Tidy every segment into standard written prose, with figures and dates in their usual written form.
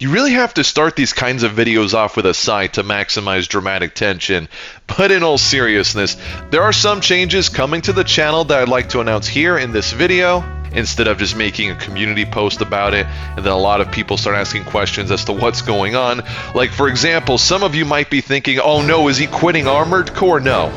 You really have to start these kinds of videos off with a sigh to maximize dramatic tension. But in all seriousness, there are some changes coming to the channel that I'd like to announce here in this video, instead of just making a community post about it, and then a lot of people start asking questions as to what's going on. Like, for example, some of you might be thinking, oh no, is he quitting Armored Core? No.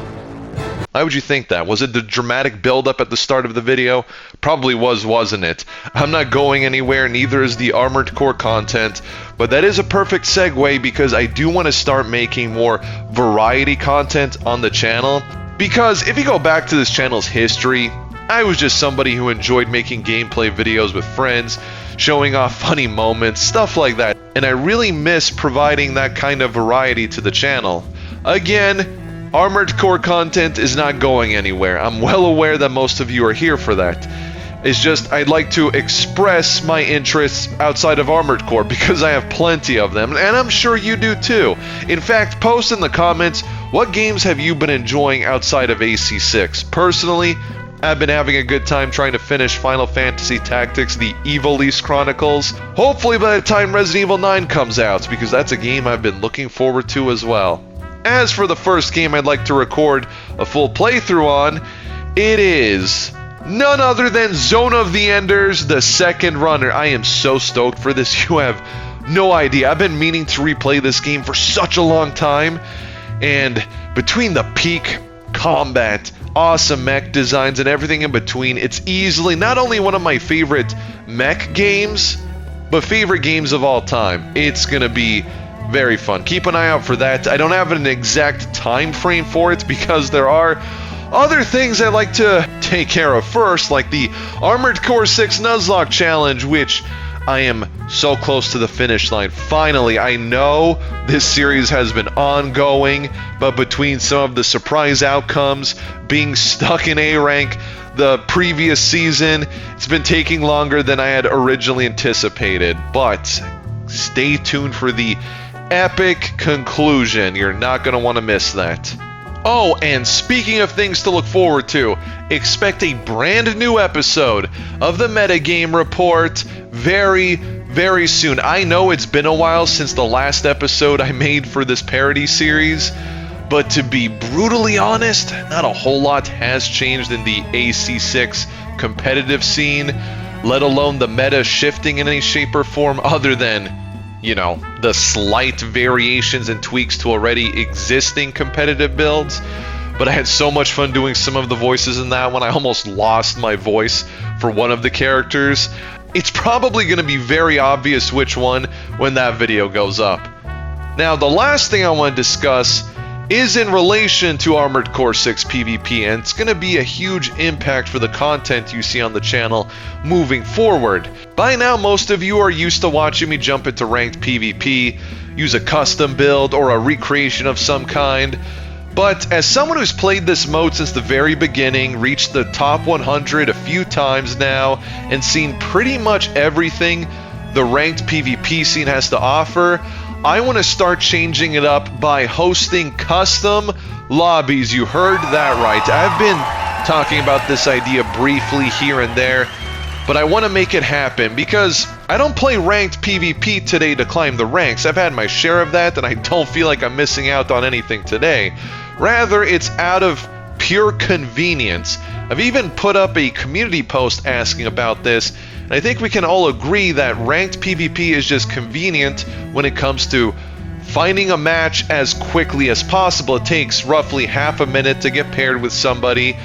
Why would you think that? Was it the dramatic build-up at the start of the video? Probably was, wasn't it? I'm not going anywhere, neither is the Armored Core content, but that is a perfect segue because I do want to start making more variety content on the channel. Because if you go back to this channel's history, I was just somebody who enjoyed making gameplay videos with friends, showing off funny moments, stuff like that, and I really miss providing that kind of variety to the channel. Again, Armored Core content is not going anywhere. I'm well aware that most of you are here for that. It's just I'd like to express my interests outside of Armored Core because I have plenty of them, and I'm sure you do too. In fact, post in the comments, what games have you been enjoying outside of AC6? Personally, I've been having a good time trying to finish Final Fantasy Tactics, the Ivalice Chronicles. Hopefully by the time Resident Evil 9 comes out, because that's a game I've been looking forward to as well. As for the first game I'd like to record a full playthrough on, it is none other than Zone of the Enders, the second runner. I am so stoked for this, you have no idea. I've been meaning to replay this game for such a long time, and between the peak combat, awesome mech designs, and everything in between, it's easily not only one of my favorite mech games, but favorite games of all time. It's gonna be very fun. Keep an eye out for that. I don't have an exact time frame for it because there are other things I like to take care of first, like the Armored Core 6 Nuzlocke Challenge, which I am so close to the finish line. Finally, I know this series has been ongoing, but between some of the surprise outcomes, being stuck in A rank the previous season, it's been taking longer than I had originally anticipated. But stay tuned for the epic conclusion. You're not going to want to miss that. Oh, and speaking of things to look forward to, expect a brand new episode of the Metagame Report very, very soon. I know it's been a while since the last episode I made for this parody series, but to be brutally honest, not a whole lot has changed in the AC6 competitive scene, let alone the meta shifting in any shape or form other than, you know, the slight variations and tweaks to already existing competitive builds. But I had so much fun doing some of the voices in that one, I almost lost my voice for one of the characters. It's probably going to be very obvious which one when that video goes up. Now, the last thing I want to discuss is in relation to Armored Core 6 PvP, and it's going to be a huge impact for the content you see on the channel moving forward. By now, most of you are used to watching me jump into ranked PvP, use a custom build or a recreation of some kind, but as someone who's played this mode since the very beginning, reached the top 100 a few times now, and seen pretty much everything the ranked PvP scene has to offer, I want to start changing it up by hosting custom lobbies. You heard that right. I've been talking about this idea briefly here and there, but I want to make it happen because I don't play ranked PvP today to climb the ranks. I've had my share of that, and I don't feel like I'm missing out on anything today. Rather, it's out of pure convenience. I've even put up a community post asking about this, and I think we can all agree that ranked PvP is just convenient when it comes to finding a match as quickly as possible. It takes roughly half a minute to get paired with somebody,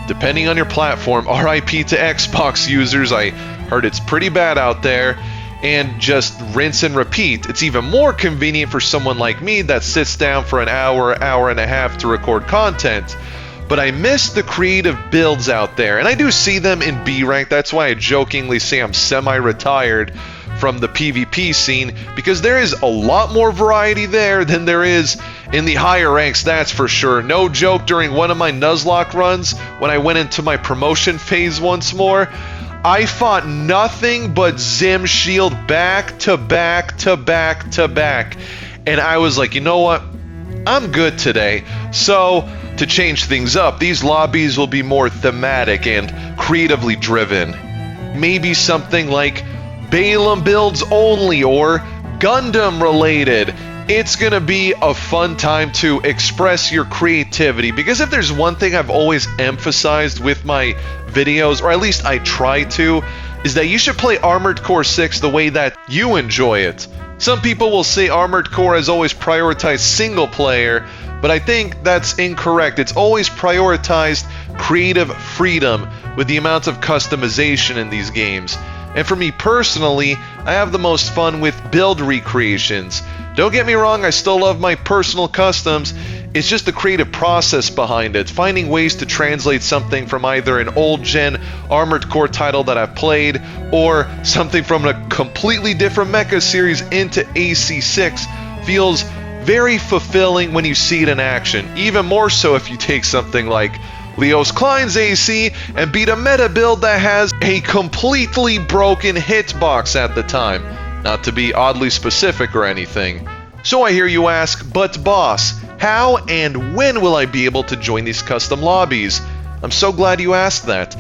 depending on your platform. RIP to Xbox users, I heard it's pretty bad out there, and just rinse and repeat. It's even more convenient for someone like me that sits down for an hour, hour and a half to record content. But I miss the creative builds out there, and I do see them in B rank. That's why I jokingly say I'm semi-retired from the PvP scene, because there is a lot more variety there than there is in the higher ranks, that's for sure. No joke, during one of my Nuzlocke runs, when I went into my promotion phase once more, I fought nothing but Zim Shield back to back to back to back, and I was like, you know what, I'm good today. So to change things up, these lobbies will be more thematic and creatively driven. Maybe something like Balaam builds only, or Gundam related. It's gonna be a fun time to express your creativity, because if there's one thing I've always emphasized with my videos, or at least I try to, is that you should play Armored Core 6 the way that you enjoy it. Some people will say Armored Core has always prioritized single player, but I think that's incorrect. It's always prioritized creative freedom with the amount of customization in these games. And for me personally, I have the most fun with build recreations. Don't get me wrong, I still love my personal customs. It's just the creative process behind it, finding ways to translate something from either an old gen Armored Core title that I've played, or something from a completely different mecha series into AC6 feels very fulfilling when you see it in action. Even more so if you take something like Leos Klein's AC and beat a meta build that has a completely broken hitbox at the time. Not to be oddly specific or anything. So I hear you ask, but boss, how and when will I be able to join these custom lobbies? I'm so glad you asked that.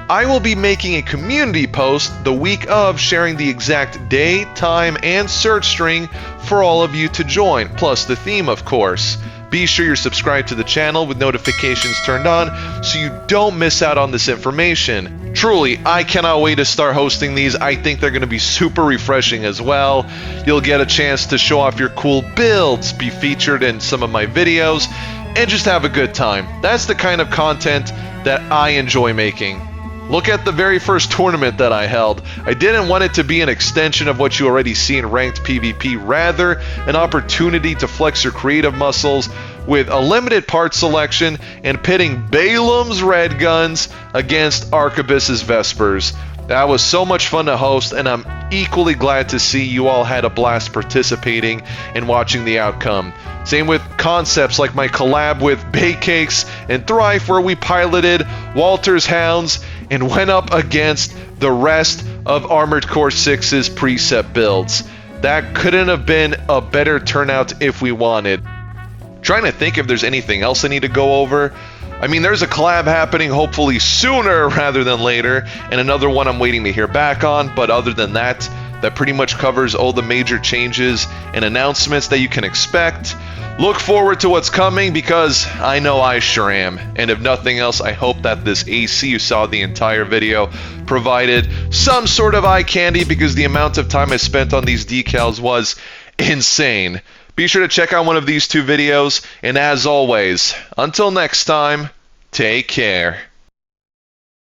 I will be making a community post the week of, sharing the exact day, time, and search string for all of you to join, plus the theme, of course. Be sure you're subscribed to the channel with notifications turned on so you don't miss out on this information. Truly, I cannot wait to start hosting these. I think they're going to be super refreshing as well. You'll get a chance to show off your cool builds, be featured in some of my videos, and just have a good time. That's the kind of content that I enjoy making. Look at the very first tournament that I held. I didn't want it to be an extension of what you already see in ranked PvP, rather an opportunity to flex your creative muscles with a limited part selection and pitting Balaam's Red Guns against Arquebus's Vespers. That was so much fun to host, and I'm equally glad to see you all had a blast participating and watching the outcome. Same with concepts like my collab with Bakecakes and Thrive, where we piloted Walter's Hounds and went up against the rest of Armored Core 6's preset builds. That couldn't have been a better turnout if we wanted. Trying to think if there's anything else I need to go over. I mean, there's a collab happening hopefully sooner rather than later, and another one I'm waiting to hear back on, but other than that, that pretty much covers all the major changes and announcements that you can expect. Look forward to what's coming, because I know I sure am. And if nothing else, I hope that this AC you saw the entire video provided some sort of eye candy, because the amount of time I spent on these decals was insane. Be sure to check out one of these two videos, and as always, until next time, take care.